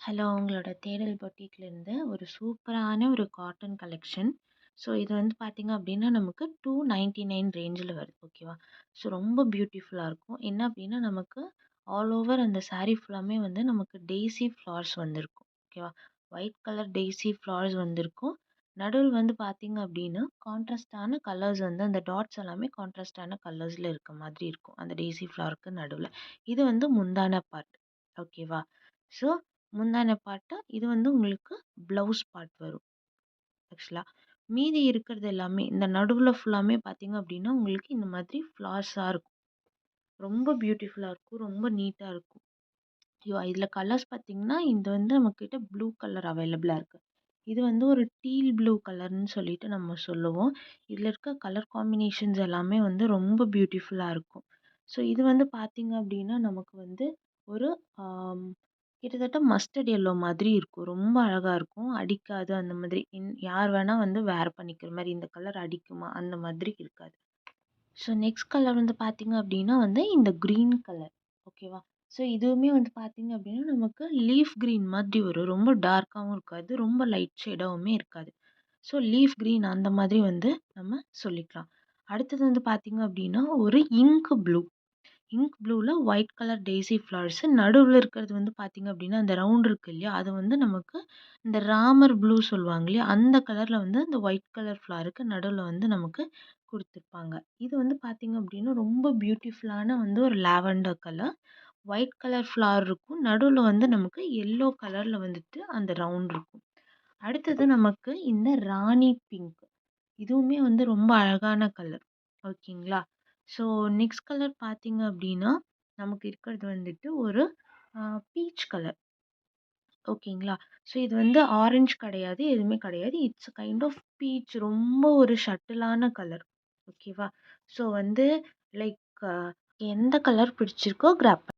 Hello! உங்களோட தேடல் பொட்டிக்லேருந்து ஒரு சூப்பரான ஒரு காட்டன் கலெக்ஷன். ஸோ இது வந்து பார்த்தீங்க அப்டின்னா, நமக்கு 299 ரேஞ்சில வருது. ஓகேவா? ஸோ ரொம்ப பியூட்டிஃபுல்லா இருக்கும். என்ன அப்டின்னா, நமக்கு ஆல் ஓவர் அந்த சாரி ஃபுல்லாமே வந்து நமக்கு டெய்ஸி ஃப்ளார்ஸ் வந்திருக்கும். ஓகேவா? ஒயிட் கலர் டெய்ஸி ஃப்ளார்ஸ் வந்திருக்கும். நடுவுல வந்து பார்த்தீங்க அப்டின்னா, கான்ட்ராஸ்ட்டான கலர்ஸ் வந்து அந்த டாட்ஸ் எல்லாமே கான்ட்ராஸ்ட்டான கலர்ஸ்ல இருக்க மாதிரி இருக்கும். அந்த டெய்ஸி ஃப்ளாருக்கு நடுவுல. இது வந்து முந்தான பார்ட். ஓகேவா? ஸோ முந்தான பார்ட்டு, இது வந்து உங்களுக்கு ப்ளவுஸ் பார்ட் வரும் ஆக்சுவலா. மீதி இருக்கிறது எல்லாமே, இந்த நடுவுல ஃபுல்லாமே பார்த்தீங்க அப்டின்னா, உங்களுக்கு இந்த மாதிரி ஃப்ளார்ஸா இருக்கும். ரொம்ப பியூட்டிஃபுல்லா இருக்கும். ரொம்ப நீட்டா இருக்கும். இதில கலர்ஸ் பார்த்தீங்கன்னா, இது வந்து நம்மகிட்ட ப்ளூ கலர் அவைலபிளா இருக்கு. இது வந்து ஒரு டீல் ப்ளூ கலர்ன்னு சொல்லிட்டு நம்ம சொல்லுவோம். இதில இருக்க கலர் காம்பினேஷன்ஸ் எல்லாமே வந்து ரொம்ப பியூட்டிஃபுல்லா இருக்கும். ஸோ இது வந்து பார்த்தீங்க அப்டின்னா, நமக்கு வந்து ஒரு ஆம் கிட்டத்தட்ட மஸ்டர்ட் எல்லோ மாதிரி இருக்கும். ரொம்ப அழகா இருக்கும். அடிக்காது அந்த மாதிரி. யார் வேணா வந்து வேர் பண்ணிக்கிற மாரி. இந்த கலர் அடிக்குமா? அந்த மாதிரி இருக்காது. ஸோ நெக்ஸ்ட் கலர் வந்து பார்த்தீங்க அப்டின்னா வந்து இந்த கிரீன் கலர். ஓகேவா? ஸோ இதுவுமே வந்து பார்த்தீங்க அப்டின்னா, நமக்கு லீஃப் கிரீன் மாதிரி வரும். ரொம்ப டார்க்காவும் இருக்காது. ரொம்ப லைட் ஷேடாவுமே இருக்காது. ஸோ லீஃப் கிரீன் அந்த மாதிரி வந்து நம்ம சொல்லிக்கலாம். அடுத்தது வந்து பார்த்தீங்க அப்டின்னா, ஒரு இங்க் ப்ளூ. இங்க் ப்ளூல ஒயிட் கலர் டெய்ஸி ஃப்ளவர்ஸ் நடுவுல இருக்கிறது வந்து பார்த்தீங்க அப்டின்னா, அந்த ரவுண்ட் இருக்கு இல்லையா? அது வந்து நமக்கு இந்த ராமர் ப்ளூ சொல்லுவாங்க இல்லையா? அந்த கலர்ல வந்து அந்த ஒயிட் கலர் ஃப்ளவருக்கு நடுவுல வந்து நமக்கு குடுத்துருப்பாங்க. இது வந்து பார்த்தீங்க அப்டின்னா, ரொம்ப பியூட்டிஃபுல்லான வந்து ஒரு lavender colour. White colour flower இருக்கும். நடுவுல வந்து நமக்கு எல்லோ கலர்ல வந்துட்டு அந்த ரவுண்ட் இருக்கும். அடுத்தது நமக்கு இந்த ராணி பிங்க். இதுவுமே வந்து ரொம்ப அழகான கலர். ஓகேங்களா? ஸோ நெக்ஸ்ட் கலர் பார்த்தீங்க அப்டின்னா, நமக்கு இருக்கிறது வந்துட்டு ஒரு பீச் கலர். ஓகேங்களா? ஸோ இது வந்து ஆரஞ்ச் கிடையாது. எதுவுமே கிடையாது. It's a kind of peach. ரொம்ப ஒரு ஷட்டிலான கலர். ஓகேவா? ஸோ வந்து லைக் எந்த கலர் பிடிச்சிருக்கோ கிராப்